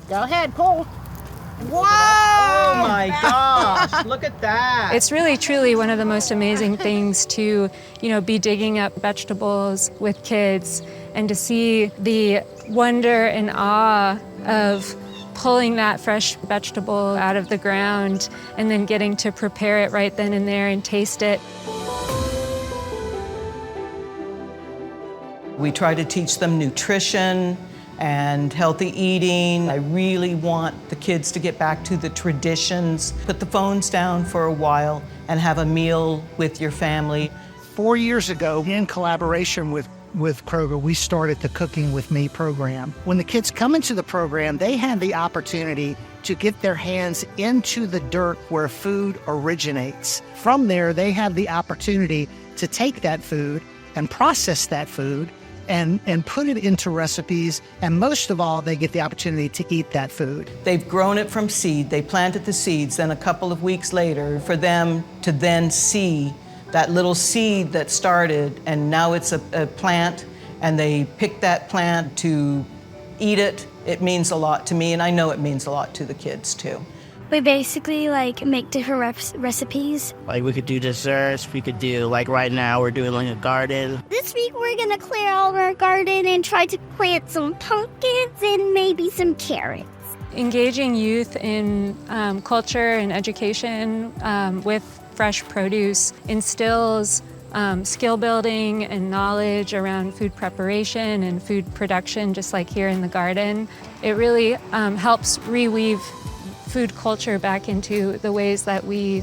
Go ahead, pull. Whoa! Oh my gosh, look at that. It's really, truly one of the most amazing things to, be digging up vegetables with kids and to see the wonder and awe of pulling that fresh vegetable out of the ground and then getting to prepare it right then and there and taste it. We try to teach them nutrition and healthy eating. I really want the kids to get back to the traditions. Put the phones down for a while and have a meal with your family. 4 years ago, in collaboration with Kroger, we started the Cooking With Me program. When the kids come into the program, they have the opportunity to get their hands into the dirt where food originates. From there, they have the opportunity to take that food and process that food and put it into recipes, and most of all, they get the opportunity to eat that food. They've grown it from seed, they planted the seeds, then a couple of weeks later, for them to then see that little seed that started, and now it's a plant, and they pick that plant to eat it. It means a lot to me, and I know it means a lot to the kids too. We basically make different recipes. We could do desserts, we could do, right now we're doing a garden. This week we're gonna clear out our garden and try to plant some pumpkins and maybe some carrots. Engaging youth in culture and education with fresh produce instills skill building and knowledge around food preparation and food production, just like here in the garden. It really helps reweave food culture back into the ways that we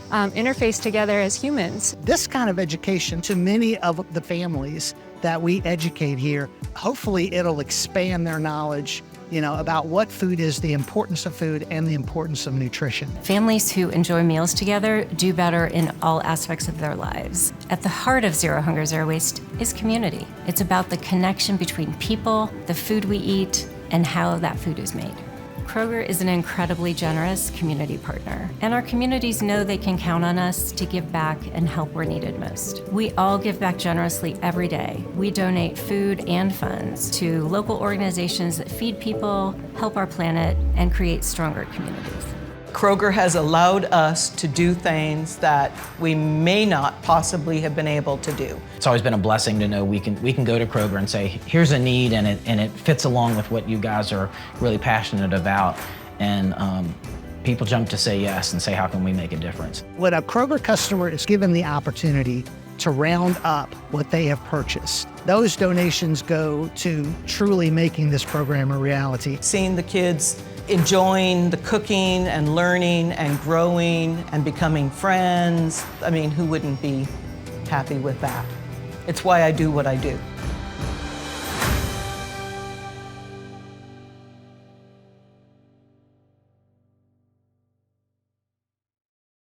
interface together as humans. This kind of education to many of the families that we educate here, hopefully it'll expand their knowledge, about what food is, the importance of food, and the importance of nutrition. Families who enjoy meals together do better in all aspects of their lives. At the heart of Zero Hunger, Zero Waste is community. It's about the connection between people, the food we eat, and how that food is made. Kroger is an incredibly generous community partner, and our communities know they can count on us to give back and help where needed most. We all give back generously every day. We donate food and funds to local organizations that feed people, help our planet, and create stronger communities. Kroger has allowed us to do things that we may not possibly have been able to do. It's always been a blessing to know we can go to Kroger and say, here's a need, and it fits along with what you guys are really passionate about. And people jump to say yes and say, how can we make a difference? When a Kroger customer is given the opportunity to round up what they have purchased, those donations go to truly making this program a reality. Seeing the kids enjoying the cooking and learning and growing and becoming friends, who wouldn't be happy with that? It's why I do what I do.